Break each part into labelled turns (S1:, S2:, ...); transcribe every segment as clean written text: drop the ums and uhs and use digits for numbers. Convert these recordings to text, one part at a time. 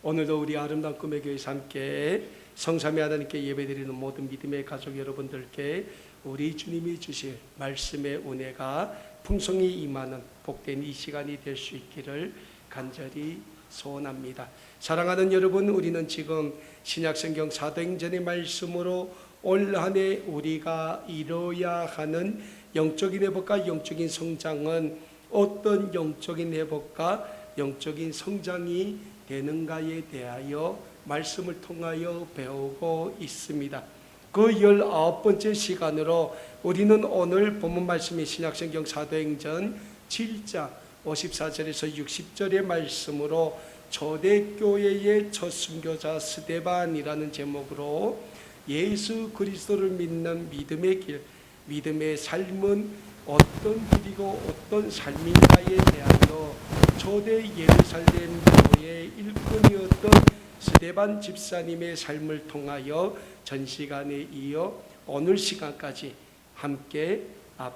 S1: 오늘도 우리 아름다운 꿈의 교회에서 함께 성삼위 하나님께 예배드리는 모든 믿음의 가족 여러분들께 우리 주님이 주실 말씀의 은혜가 풍성히 임하는 복된 이 시간이 될 수 있기를 간절히 소원합니다. 사랑하는 여러분, 우리는 지금 신약성경 사도행전의 말씀으로 올 한 해 우리가 이뤄야 하는 영적인 회복과 영적인 성장은 어떤 영적인 회복과 영적인 성장이 되는가에 대하여 말씀을 통하여 배우고 있습니다. 그 19번째 시간으로 우리는 오늘 본문 말씀이 신약성경 사도행전 7장 54절에서 60절의 말씀으로 초대교회의 첫 순교자 스데반이라는 제목으로 예수 그리스도를 믿는 믿음의 길, 믿음의 삶은 어떤 길이고 어떤 삶인가에 대하여 초대 예루살렘 교회의 일꾼이었던 스데반 집사님의 삶을 통하여 전 시간에 이어 오늘 시간까지 함께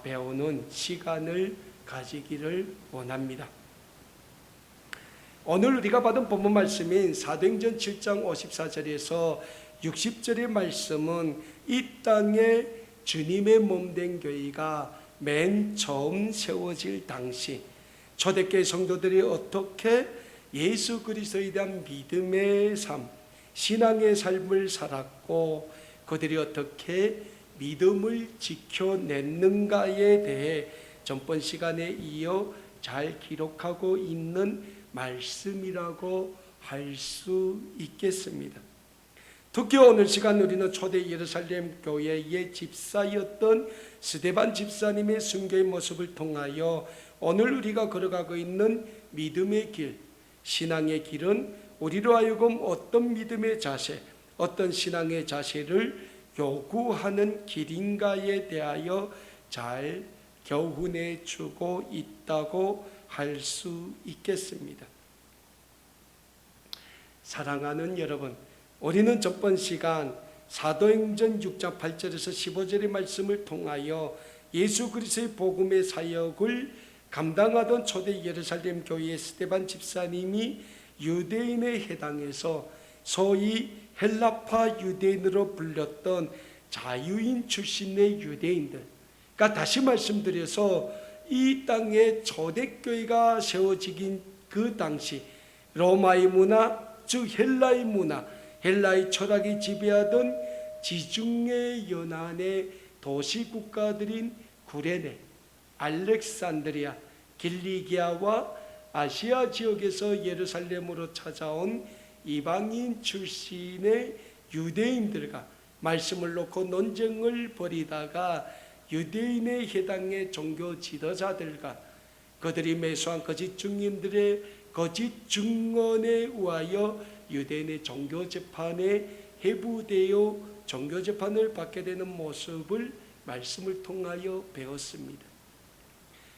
S1: 배우는 시간을 가지기를 원합니다. 오늘 우리가 받은 본문 말씀인 사도행전 7장 54절에서 60절의 말씀은 이 땅에 주님의 몸된 교회가 맨 처음 세워질 당시 초대교회 성도들이 어떻게 예수 그리스도에 대한 믿음의 삶, 신앙의 삶을 살았고 그들이 어떻게 믿음을 지켜냈는가에 대해 전번 시간에 이어 잘 기록하고 있는 말씀이라고 할 수 있겠습니다. 특히 오늘 시간 우리는 초대 예루살렘 교회의 집사였던 스데반 집사님의 순교의 모습을 통하여 오늘 우리가 걸어가고 있는 믿음의 길, 신앙의 길은 우리로 하여금 어떤 믿음의 자세, 어떤 신앙의 자세를 요구하는 길인가에 대하여 잘 교훈해 주고 있다고 할 수 있겠습니다. 사랑하는 여러분, 우리는 전번 시간 사도행전 6장 8절에서 15절의 말씀을 통하여 예수 그리스도의 복음의 사역을 감당하던 초대 예루살렘 교회의 스데반 집사님이 유대인에 해당해서 소위 헬라파 유대인으로 불렸던 자유인 출신의 유대인들, 그러니까 다시 말씀드려서 이 땅에 초대교회가 세워지긴 그 당시 로마의 문화, 즉 헬라의 문화, 헬라의 철학이 지배하던 지중해 연안의 도시 국가들인 구레네, 알렉산드리아, 길리기아와 아시아 지역에서 예루살렘으로 찾아온 이방인 출신의 유대인들과 말씀을 놓고 논쟁을 벌이다가 유대인에 해당의 종교 지도자들과 그들이 매수한 거짓 증인들의 거짓 증언에 의하여 유대인의 종교 재판에 해부되어 종교 재판을 받게 되는 모습을 말씀을 통하여 배웠습니다.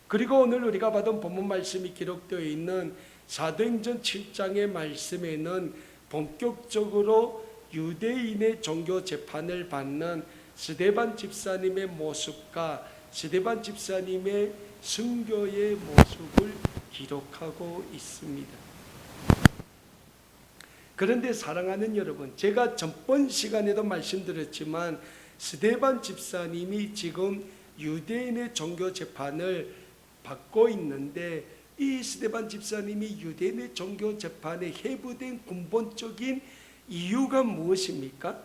S1: 그리고 오늘 우리가 받은 본문 말씀이 기록되어 있는 사도행전 7장의 말씀에는 본격적으로 유대인의 종교 재판을 받는 스데반 집사님의 모습과 스데반 집사님의 순교의 모습을 기록하고 있습니다. 그런데 사랑하는 여러분, 제가 전번 시간에도 말씀드렸지만 스데반 집사님이 지금 유대인의 종교 재판을 받고 있는데 이 스데반 집사님이 유대인의 종교 재판에 해부된 근본적인 이유가 무엇입니까?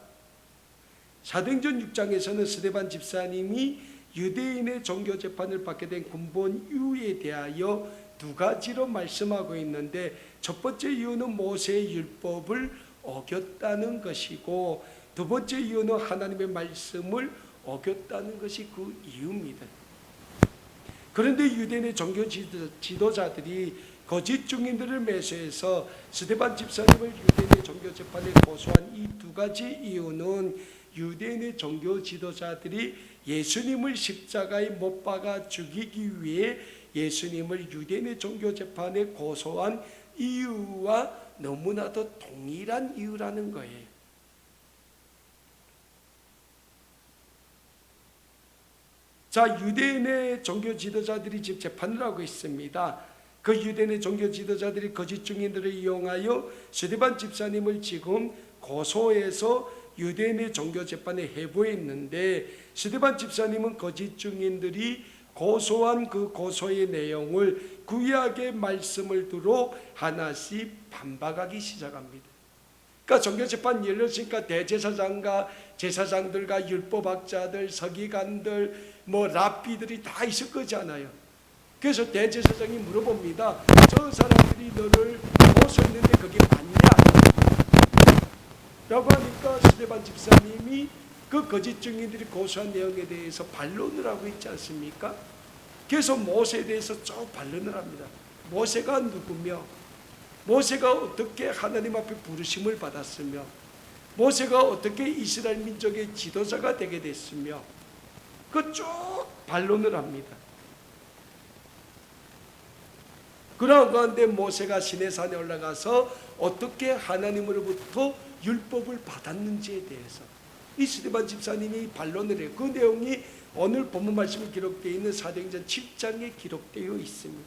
S1: 사도행전 6장에서는 스데반 집사님이 유대인의 종교 재판을 받게 된 근본 이유에 대하여 두 가지로 말씀하고 있는데 첫 번째 이유는 모세의 율법을 어겼다는 것이고 두 번째 이유는 하나님의 말씀을 어겼다는 것이 그 이유입니다. 그런데 유대인의 종교 지도자들이 거짓 증인들을 매수해서 스데반 집사님을 유대인의 종교 재판에 고소한 이 두 가지 이유는 유대인의 종교 지도자들이 예수님을 십자가에 못 박아 죽이기 위해 예수님을 유대인의 종교 재판에 고소한 이유와 너무나도 동일한 이유라는 거예요. 자, 유대인의 종교 지도자들이 지금 재판을 하고 있습니다. 그 유대인의 종교 지도자들이 거짓 증인들을 이용하여 스데반 집사님을 지금 고소해서 유대인의 종교 재판에 회부했는데, 스데반 집사님은 거짓 증인들이 고소한 그 고소의 내용을 구약의 말씀을 두고 하나씩 반박하기 시작합니다. 그러니까 종교재판 열렸으니까 대제사장과 제사장들과 율법학자들, 서기관들, 랍비들이 다 있을 거잖아요. 그래서 대제사장이 물어봅니다. 저 사람들이 너를 고소했는데 그게 맞냐? 라고 하니까 스데반 집사님이 그 거짓 증인들이 고소한 내용에 대해서 반론을 하고 있지 않습니까? 그래서 모세에 대해서 쭉 반론을 합니다. 모세가 누구며, 모세가 어떻게 하나님 앞에 부르심을 받았으며, 모세가 어떻게 이스라엘 민족의 지도자가 되게 됐으며, 그 쭉 반론을 합니다. 그런 가운데 모세가 시내산에 올라가서 어떻게 하나님으로부터 율법을 받았는지에 대해서 이 스데반 집사님이 반론을 해요. 그 내용이 오늘 본문 말씀에 기록되어 있는 사도행전 7장에 기록되어 있습니다.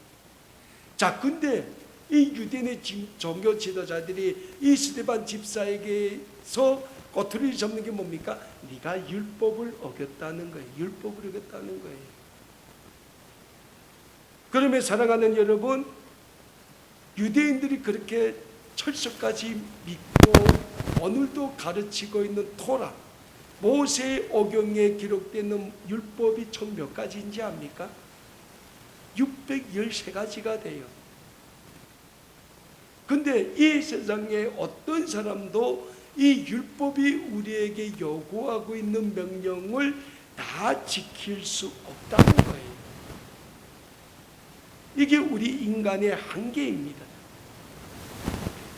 S1: 자, 근데 이 유대인의 종교 지도자들이 이 스데반 집사에게서 꼬투리를 잡는 게 뭡니까? 네가 율법을 어겼다는 거예요. 율법을 어겼다는 거예요. 그러면 사랑하는 여러분, 유대인들이 그렇게 철석까지 믿고 오늘도 가르치고 있는 토라, 모세의 오경에 기록되는 율법이 총 몇 가지인지 압니까? 613가지가 돼요. 근데 이 세상에 어떤 사람도 이 율법이 우리에게 요구하고 있는 명령을 다 지킬 수 없다는 거예요. 이게 우리 인간의 한계입니다.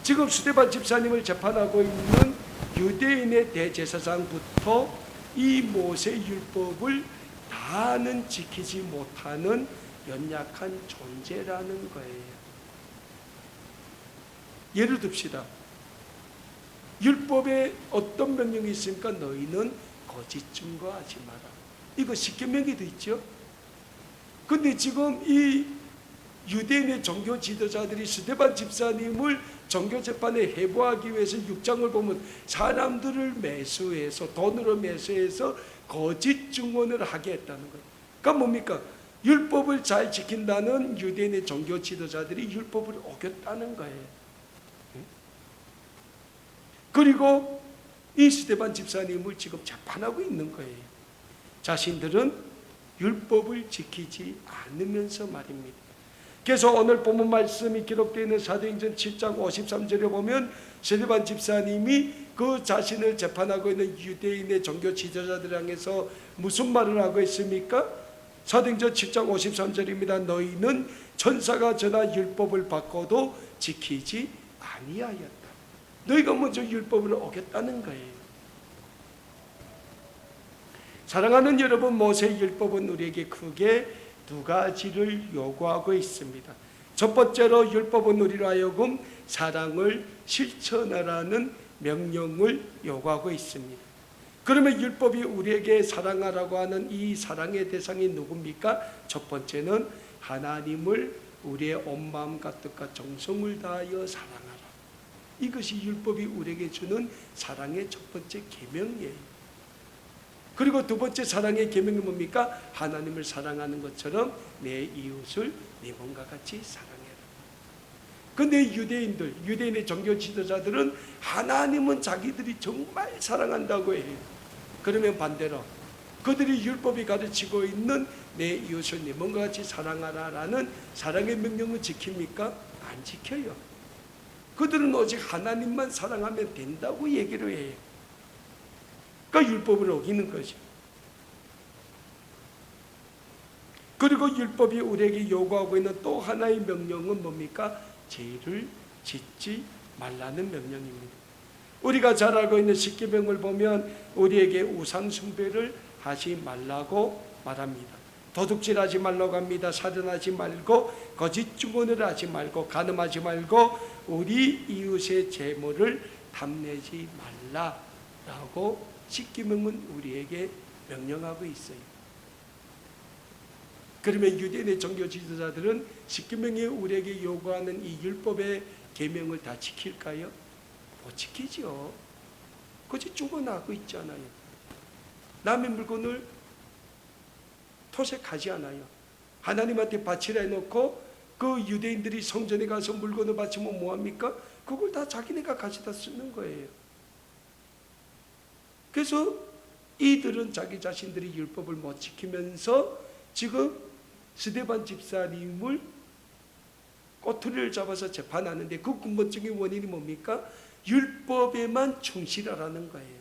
S1: 지금 스데반 집사님을 재판하고 있는 유대인의 대제사장부터 이 모세 율법을 다는 지키지 못하는 연약한 존재라는 거예요. 예를 듭시다. 율법에 어떤 명령이 있습니까? 너희는 거짓 증거하지 마라. 이거 십계명에도 있죠. 근데 지금 이 유대인의 종교 지도자들이 스데반 집사님을 종교재판에 회부하기 위해서 6장을 보면 사람들을 매수해서, 돈으로 매수해서 거짓 증언을 하게 했다는 거예요. 그러니까 뭡니까? 율법을 잘 지킨다는 유대인의 종교 지도자들이 율법을 어겼다는 거예요. 그리고 이 스데반 집사님을 지금 재판하고 있는 거예요. 자신들은 율법을 지키지 않으면서 말입니다. 그래서 오늘 본문 말씀이 기록되어 있는 사도행전 7장 53절에 보면 스데반 집사님이 그 자신을 재판하고 있는 유대인의 종교 지도자들 향해서 무슨 말을 하고 있습니까? 사도행전 7장 53절입니다. 너희는 천사가 전한 율법을 받고도 지키지 아니하였다. 너희가 먼저 율법을 어겼다는 거예요. 사랑하는 여러분, 모세의 율법은 우리에게 크게 두 가지를 요구하고 있습니다. 첫 번째로 율법은 우리로 하여금 사랑을 실천하라는 명령을 요구하고 있습니다. 그러면 율법이 우리에게 사랑하라고 하는 이 사랑의 대상이 누굽니까? 첫 번째는 하나님을 우리의 온 마음과 뜻과 정성을 다하여 사랑하라. 이것이 율법이 우리에게 주는 사랑의 첫 번째 계명이에요. 그리고 두 번째 사랑의 계명이 뭡니까? 하나님을 사랑하는 것처럼 내 이웃을 내 몸과 같이 사랑해라. 근데 유대인의 종교 지도자들은 하나님은 자기들이 정말 사랑한다고 해요. 그러면 반대로 그들이 율법이 가르치고 있는 내 이웃을 내 몸과 같이 사랑하라라는 사랑의 명령을 지킵니까? 안 지켜요. 그들은 오직 하나님만 사랑하면 된다고 얘기를 해요. 그러니까 율법을 어기는 거죠. 그리고 율법이 우리에게 요구하고 있는 또 하나의 명령은 뭡니까? 죄를 짓지 말라는 명령입니다. 우리가 잘 알고 있는 십계명을 보면 우리에게 우상 숭배를 하지 말라고 말합니다. 도둑질하지 말라고 합니다. 살인하지 말고 거짓 증언을 하지 말고 간음하지 말고 우리 이웃의 재물을 탐내지 말라라고 십계명은 우리에게 명령하고 있어요. 그러면 유대인의 종교 지도자들은 십계명이 우리에게 요구하는 이 율법의 계명을 다 지킬까요? 못 지키죠. 그저 죽어나고 있잖아요. 남의 물건을 토색하지 않아요. 하나님한테 바치라 해놓고 그 유대인들이 성전에 가서 물건을 바치면 뭐합니까? 그걸 다 자기네가 가져다 쓰는 거예요. 그래서 이들은 자기 자신들이 율법을 못 지키면서 지금 스데반 집사님을 꼬투리를 잡아서 재판하는데 그 근본적인 원인이 뭡니까? 율법에만 충실하라는 거예요.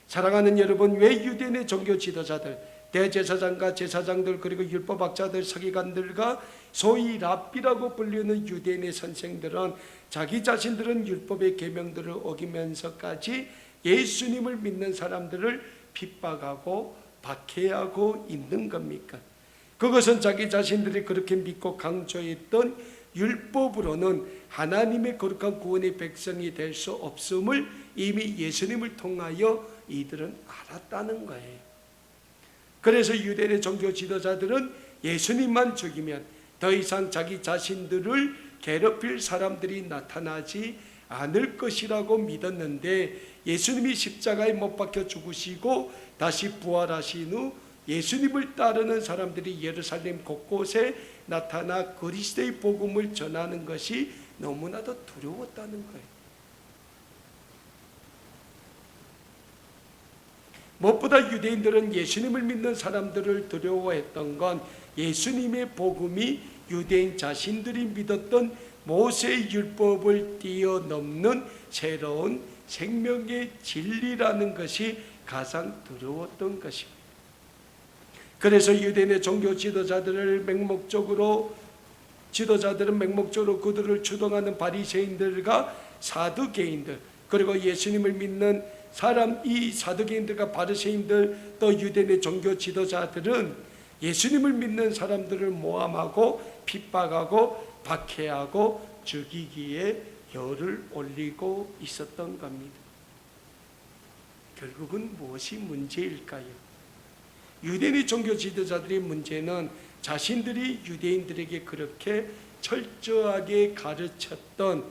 S1: 사랑하는 여러분, 왜 유대인의 종교 지도자들, 대제사장과 제사장들, 그리고 율법학자들, 서기관들과 소위 랍비라고 불리는 유대인의 선생들은 자기 자신들은 율법의 계명들을 어기면서까지 예수님을 믿는 사람들을 핍박하고 박해하고 있는 겁니까? 그것은 자기 자신들이 그렇게 믿고 강조했던 율법으로는 하나님의 거룩한 구원의 백성이 될 수 없음을 이미 예수님을 통하여 이들은 알았다는 거예요. 그래서 유대인의 종교 지도자들은 예수님만 죽이면 더 이상 자기 자신들을 괴롭힐 사람들이 나타나지 않을 것이라고 믿었는데, 예수님이 십자가에 못 박혀 죽으시고 다시 부활하신 후 예수님을 따르는 사람들이 예루살렘 곳곳에 나타나 그리스도의 복음을 전하는 것이 너무나도 두려웠다는 거예요. 무엇보다 유대인들은 예수님을 믿는 사람들을 두려워했던 건 예수님의 복음이 유대인 자신들이 믿었던 모세의 율법을 뛰어넘는 새로운 생명의 진리라는 것이 가장 두려웠던 것입니다. 그래서 유대인의 종교 지도자들은 맹목적으로 그들을 주동하는 바리새인들과 사두개인들, 그리고 예수님을 믿는 사람, 이 사두개인들과 바리새인들, 또 유대인의 종교 지도자들은 예수님을 믿는 사람들을 모함하고 핍박하고 박해하고 죽이기에 열을 올리고 있었던 겁니다. 결국은 무엇이 문제일까요? 유대인의 종교 지도자들의 문제는 자신들이 유대인들에게 그렇게 철저하게 가르쳤던,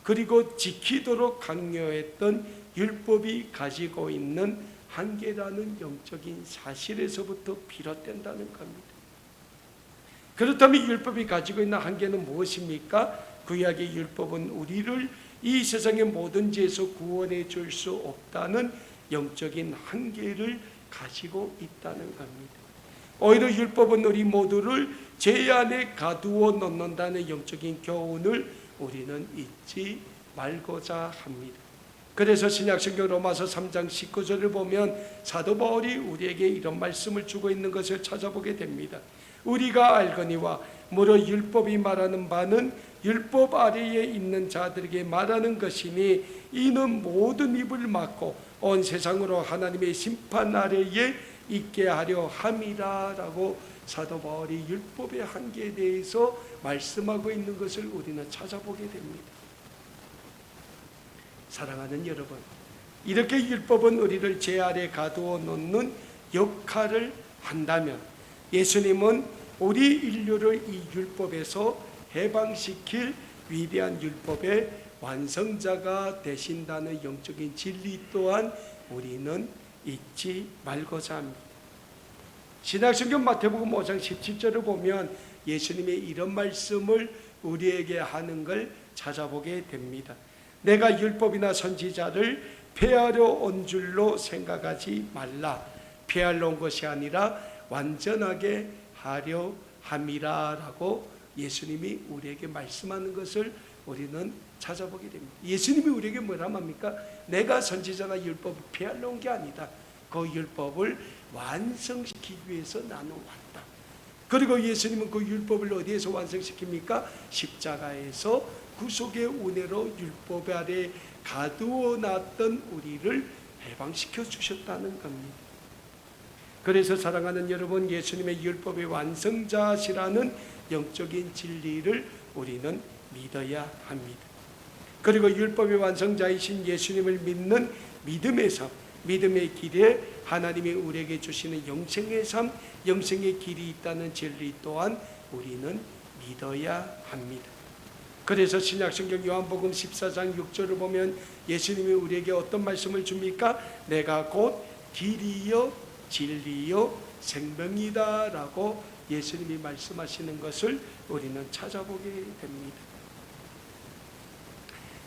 S1: 그리고 지키도록 강요했던 율법이 가지고 있는 한계라는 영적인 사실에서부터 비롯된다는 겁니다. 그렇다면 율법이 가지고 있는 한계는 무엇입니까? 구약의 율법은 우리를 이 세상의 모든 죄에서 구원해 줄 수 없다는 영적인 한계를 가지고 있다는 겁니다. 오히려 율법은 우리 모두를 죄 안에 가두어 놓는다는 영적인 교훈을 우리는 잊지 말고자 합니다. 그래서 신약성경 로마서 3장 19절을 보면 사도 바울이 우리에게 이런 말씀을 주고 있는 것을 찾아보게 됩니다. 우리가 알거니와 무려 율법이 말하는 바는 율법 아래에 있는 자들에게 말하는 것이니 이는 모든 입을 막고 온 세상으로 하나님의 심판 아래에 있게 하려 함이라 라고 사도 바울이 율법의 한계에 대해서 말씀하고 있는 것을 우리는 찾아보게 됩니다. 사랑하는 여러분, 이렇게 율법은 우리를 죄 아래 가두어 놓는 역할을 한다면 예수님은 우리 인류를 이 율법에서 해방시킬 위대한 율법의 완성자가 되신다는 영적인 진리 또한 우리는 잊지 말고자 합니다. 신약성경 마태복음 5장 17절을 보면 예수님의 이런 말씀을 우리에게 하는 걸 찾아보게 됩니다. 내가 율법이나 선지자를 폐하려 온 줄로 생각하지 말라. 폐하려 온 것이 아니라 완전하게 하려 함이라 라고 예수님이 우리에게 말씀하는 것을 우리는 찾아보게 됩니다. 예수님이 우리에게 뭐라 합니까? 내가 선지자나 율법을 폐하려 온 게 아니다. 그 율법을 완성시키기 위해서 나는 왔다. 그리고 예수님은 그 율법을 어디에서 완성시킵니까? 십자가에서 구속의 은혜로 율법 아래 가두어 놨던 우리를 해방시켜 주셨다는 겁니다. 그래서 사랑하는 여러분, 예수님의 율법의 완성자시라는 영적인 진리를 우리는 믿어야 합니다. 그리고 율법의 완성자이신 예수님을 믿는 믿음의 삶, 믿음의 길에 하나님이 우리에게 주시는 영생의 삶, 영생의 길이 있다는 진리 또한 우리는 믿어야 합니다. 그래서 신약성경 요한복음 14장 6절을 보면 예수님이 우리에게 어떤 말씀을 줍니까? 내가 곧 길이요 진리요 생명이다 라고 예수님이 말씀하시는 것을 우리는 찾아보게 됩니다.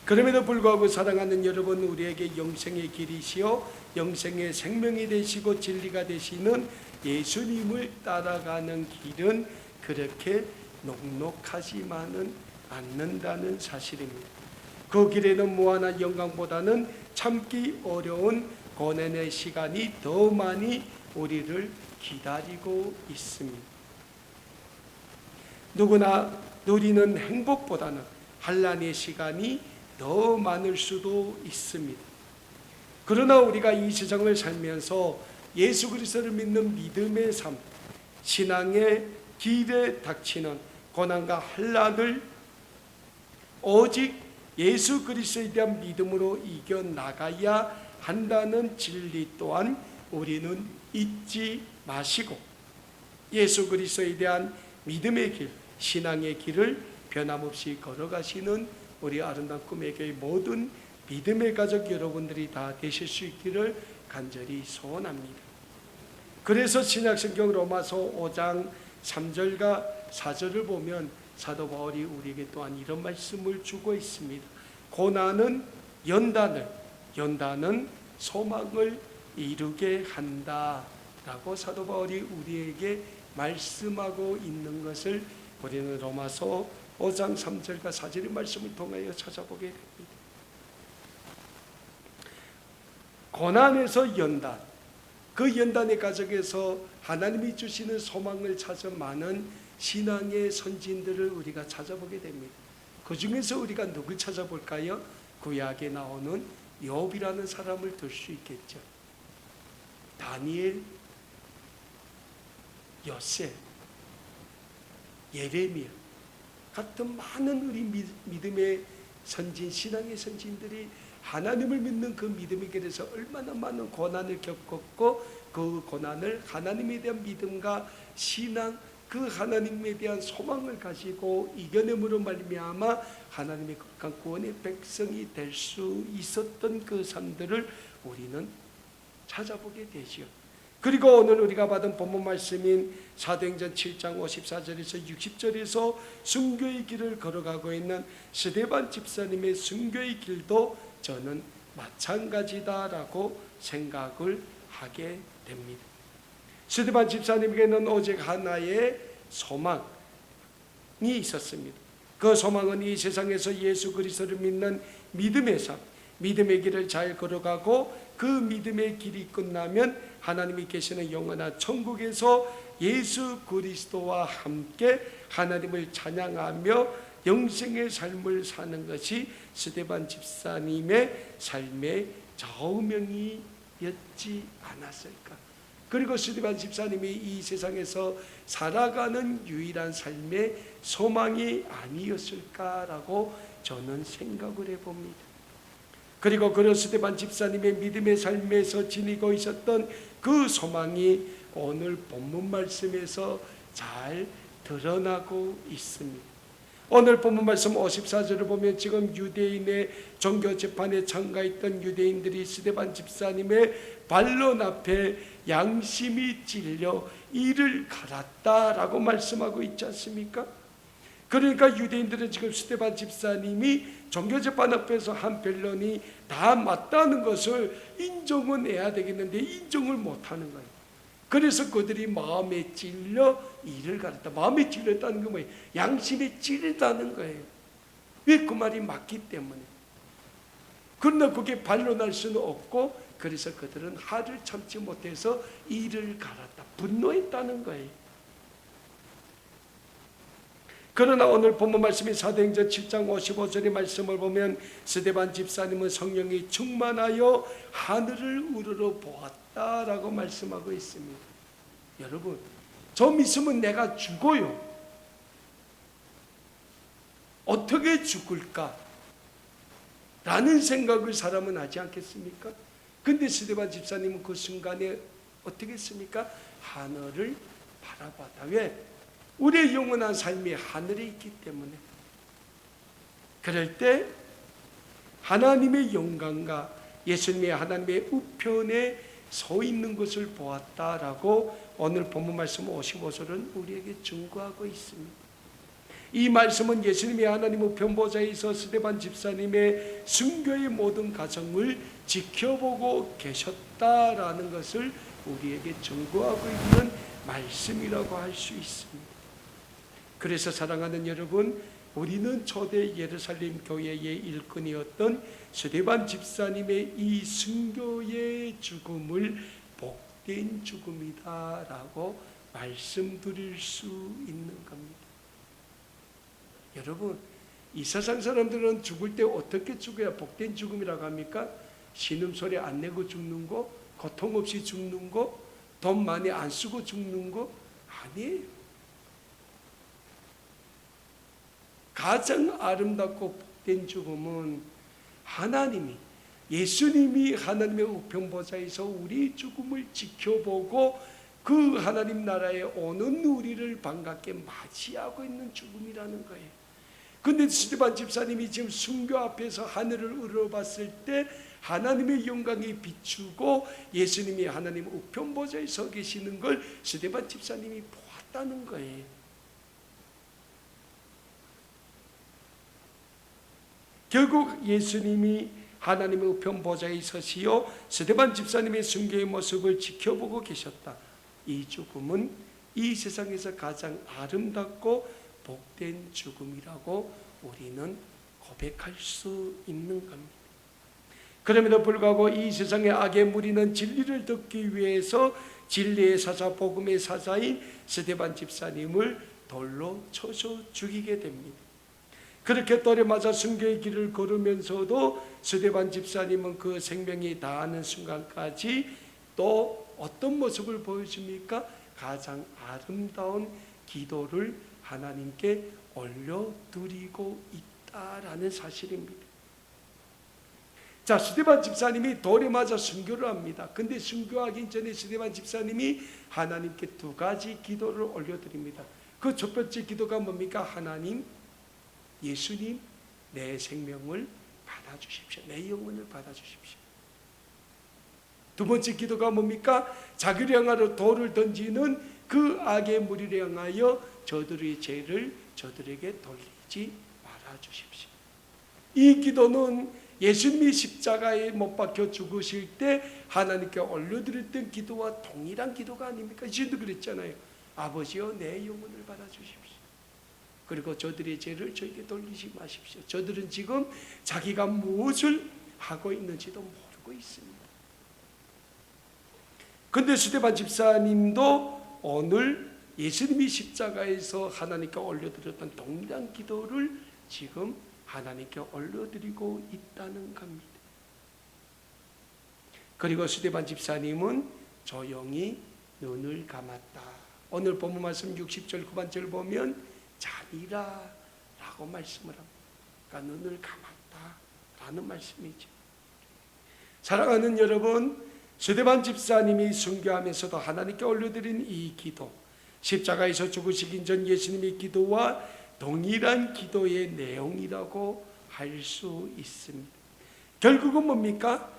S1: 그럼에도 불구하고 사랑하는 여러분, 우리에게 영생의 길이시요 영생의 생명이 되시고 진리가 되시는 예수님을 따라가는 길은 그렇게 녹록하지만은 않는다는 사실입니다. 그 길에는 무한한 영광보다는 참기 어려운 고난의 시간이 더 많이 우리를 기다리고 있습니다. 누구나 누리는 행복보다는 환난의 시간이 더 많을 수도 있습니다. 그러나 우리가 이 세상을 살면서 예수 그리스도를 믿는 믿음의 삶, 신앙의 길에 닥치는 고난과 환난을 오직 예수 그리스도에 대한 믿음으로 이겨나가야 한다는 진리 또한 우리는 잊지 마시고 예수 그리스도에 대한 믿음의 길, 신앙의 길을 변함없이 걸어가시는 우리 아름다운 꿈의 교회 모든 믿음의 가족 여러분들이 다 되실 수 있기를 간절히 소원합니다. 그래서 신약성경 로마서 5장 3절과 4절을 보면 사도 바울이 우리에게 또한 이런 말씀을 주고 있습니다. 고난은 연단은 소망을 이루게 한다라고 사도 바울이 우리에게 말씀하고 있는 것을 우리는 로마서 5장 3절과 4절의 말씀을 통하여 찾아보게 됩니다. 고난에서 연단, 그 연단의 과정에서 하나님이 주시는 소망을 찾아 많은 신앙의 선진들을 우리가 찾아보게 됩니다. 그 중에서 우리가 누굴 찾아볼까요? 구약에 나오는 욥이라는 사람을 들 수 있겠죠. 다니엘, 요셉, 예레미야 같은 많은 우리 믿음의 선진, 신앙의 선진들이 하나님을 믿는 그 믿음의 길에서 얼마나 많은 고난을 겪었고 그 고난을 하나님에 대한 믿음과 신앙, 그 하나님에 대한 소망을 가지고 이겨냄으로 말미암아 하나님의 거룩한 구원의 백성이 될 수 있었던 그 삶들을 우리는 찾아보게 되지요. 그리고 오늘 우리가 받은 본문 말씀인 사도행전 7장 54절에서 60절에서 순교의 길을 걸어가고 있는 스데반 집사님의 순교의 길도 저는 마찬가지다라고 생각을 하게 됩니다. 스데반 집사님에게는 오직 하나의 소망이 있었습니다. 그 소망은 이 세상에서 예수 그리스도를 믿는 믿음의 삶, 믿음의 길을 잘 걸어가고 그 믿음의 길이 끝나면 하나님이 계시는 영원한 천국에서 예수 그리스도와 함께 하나님을 찬양하며 영생의 삶을 사는 것이 스데반 집사님의 삶의 좌우명이었지 않았을까. 그리고 스데반 집사님이 이 세상에서 살아가는 유일한 삶의 소망이 아니었을까라고 저는 생각을 해봅니다. 그리고 그 스데반 집사님의 믿음의 삶에서 지니고 있었던 그 소망이 오늘 본문 말씀에서 잘 드러나고 있습니다. 오늘 본문 말씀 54절을 보면 지금 유대인의 종교 재판에 참가했던 유대인들이 스데반 집사님의 반론 앞에 양심이 찔려 이를 갈았다라고 말씀하고 있지 않습니까? 그러니까 유대인들은 지금 스데반 집사님이 종교재판 앞에서 한 변론이 다 맞다는 것을 인정은 해야 되겠는데 인정을 못하는 거예요. 그래서 그들이 마음에 찔려 이를 갈았다. 마음에 찔렸다는 게 뭐예요? 양심에 찔렸다는 거예요. 왜? 그 말이 맞기 때문에. 그러나 그게 반론할 수는 없고 그래서 그들은 화를 참지 못해서 이를 갈았다. 분노했다는 거예요. 그러나 오늘 본문 말씀인 사도행전 7장 55절의 말씀을 보면 스데반 집사님은 성령이 충만하여 하늘을 우러러 보았다라고 말씀하고 있습니다. 여러분, 좀 있으면 내가 죽어요. 어떻게 죽을까? 라는 생각을 사람은 하지 않겠습니까? 근데 스데반 집사님은 그 순간에 어떻게 했습니까? 하늘을 바라봤다. 왜? 우리의 영원한 삶이 하늘에 있기 때문에. 그럴 때 하나님의 영광과 예수님의 하나님의 우편에 서 있는 것을 보았다라고 오늘 본문 말씀 55절은 우리에게 증거하고 있습니다. 이 말씀은 예수님이 하나님 우편 보좌에 있어 스데반 집사님의 순교의 모든 과정을 지켜보고 계셨다라는 것을 우리에게 증거하고 있는 말씀이라고 할 수 있습니다. 그래서 사랑하는 여러분, 우리는 초대 예루살렘 교회의 일꾼이었던 스데반 집사님의 이 순교의 죽음을 복된 죽음이다라고 말씀드릴 수 있는 겁니다. 여러분, 이 세상 사람들은 죽을 때 어떻게 죽어야 복된 죽음이라고 합니까? 신음소리 안 내고 죽는 거, 고통 없이 죽는 거, 돈 많이 안 쓰고 죽는 거 아니에요. 가장 아름답고 복된 죽음은 하나님이, 예수님이 하나님의 우편보좌에서 우리 죽음을 지켜보고 그 하나님 나라에 오는 우리를 반갑게 맞이하고 있는 죽음이라는 거예요. 근데 스데반 집사님이 지금 순교 앞에서 하늘을 우러봤을 때 하나님의 영광이 비추고 예수님이 하나님 우편보좌에 서 계시는 걸 스데반 집사님이 보았다는 거예요. 결국 예수님이 하나님의 우편보좌에 서시어 스데반 집사님의 순교의 모습을 지켜보고 계셨다. 이 죽음은 이 세상에서 가장 아름답고 복된 죽음이라고 우리는 고백할 수 있는 겁니다. 그럼에도 불구하고 이 세상의 악의 무리는 진리를 듣기 위해서 진리의 사자, 복음의 사자인 스데반 집사님을 돌로 쳐서 죽이게 됩니다. 그렇게 돌에 맞아 순교의 길을 걸으면서도 스데반 집사님은 그 생명이 다하는 순간까지 또 어떤 모습을 보여줍니까? 가장 아름다운 기도를 하나님께 올려드리고 있다라는 사실입니다. 자, 스데반 집사님이 돌에 맞아 순교를 합니다. 근데 순교하기 전에 스데반 집사님이 하나님께 두 가지 기도를 올려드립니다. 그 첫 번째 기도가 뭡니까? 하나님, 예수님, 내 생명을 받아주십시오. 내 영혼을 받아주십시오. 두 번째 기도가 뭡니까? 자기를 향하여 돌을 던지는 그 악의 무리를 향하여 저들의 죄를 저들에게 돌리지 말아주십시오. 이 기도는 예수님이 십자가에 못 박혀 죽으실 때 하나님께 올려드렸던 기도와 동일한 기도가 아닙니까? 예수님도 그랬잖아요. 아버지여, 내 영혼을 받아주십시오. 그리고 저들의 죄를 저에게 돌리지 마십시오. 저들은 지금 자기가 무엇을 하고 있는지도 모르고 있습니다. 근데 스데반 집사님도 오늘 예수님이 십자가에서 하나님께 올려드렸던 동일한 기도를 지금 하나님께 올려드리고 있다는 겁니다. 그리고 스데반 집사님은 조용히 눈을 감았다. 오늘 본문 말씀 60절 9반절 보면 자리라 라고 말씀을 합니다. 그러니까 눈을 감았다 라는 말씀이죠. 사랑하는 여러분, 스데반 집사님이 순교하면서도 하나님께 올려드린 이 기도, 십자가에서 죽으시기 전 예수님의 기도와 동일한 기도의 내용이라고 할 수 있습니다. 결국은 뭡니까?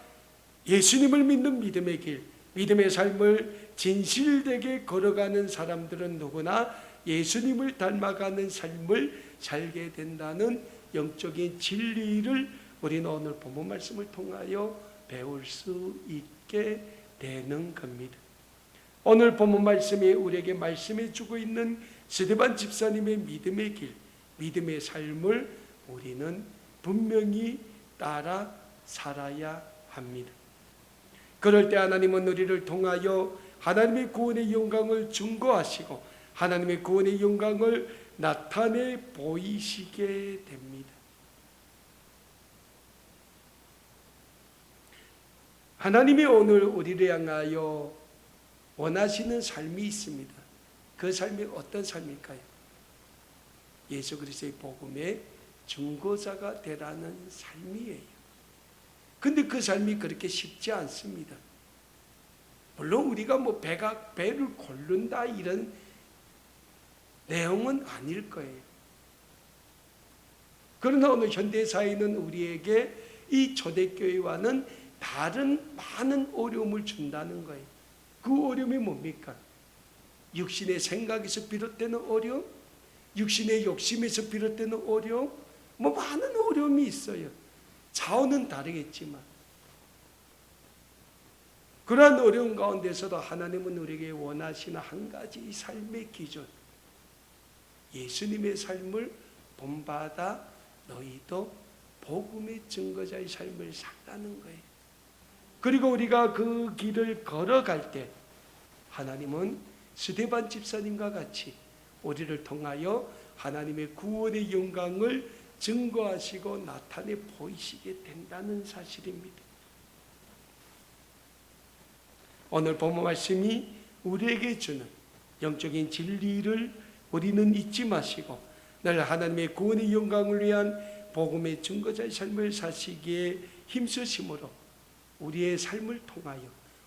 S1: 예수님을 믿는 믿음의 길, 믿음의 삶을 진실되게 걸어가는 사람들은 누구나 예수님을 닮아가는 삶을 살게 된다는 영적인 진리를 우리는 오늘 본문 말씀을 통하여 배울 수 있게 되는 겁니다. 오늘 본문 말씀이 우리에게 말씀해 주고 있는 스데반 집사님의 믿음의 길, 믿음의 삶을 우리는 분명히 따라 살아야 합니다. 그럴 때 하나님은 우리를 통하여 하나님의 구원의 영광을 증거하시고 하나님의 구원의 영광을 나타내 보이시게 됩니다. 하나님이 오늘 우리를 향하여 원하시는 삶이 있습니다. 그 삶이 어떤 삶일까요? 예수 그리스도의 복음의 증거자가 되라는 삶이에요. 근데 그 삶이 그렇게 쉽지 않습니다. 물론 우리가 뭐 배를 고른다 이런 내용은 아닐 거예요. 그러나 오늘 현대사회는 우리에게 이 초대교회와는 다른 많은 어려움을 준다는 거예요. 그 어려움이 뭡니까? 육신의 생각에서 비롯되는 어려움, 육신의 욕심에서 비롯되는 어려움, 뭐 많은 어려움이 있어요. 차원은 다르겠지만 그러한 어려움 가운데서도 하나님은 우리에게 원하시는 한 가지 삶의 기준, 예수님의 삶을 본받아 너희도 복음의 증거자의 삶을 살라는 거예요. 그리고 우리가 그 길을 걸어갈 때 하나님은 스데반 집사님과 같이 우리를 통하여 하나님의 구원의 영광을 증거하시고 나타내 보이시게 된다는 사실입니다. 오늘 본문 말씀이 우리에게 주는 영적인 진리를 우리는 잊지 마시고 늘 하나님의 구원의 영광을 위한 복음의 증거자의 삶을 사시기에 힘쓰심으로 우리의 삶을 통하여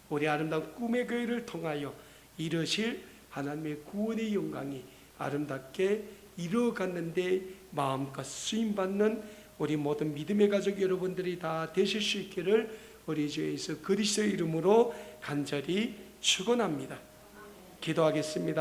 S1: 우리 아름다운 꿈의 교회를 통하여 이루실 하나님의 구원의 영광이 아름답게 이루어갔는데 마음껏 쓰임받는 우리 모든 믿음의 가족 여러분들이 다 되실 수 있기를 우리 주 예수 그리스도의 이름으로 간절히 축원합니다. 기도하겠습니다.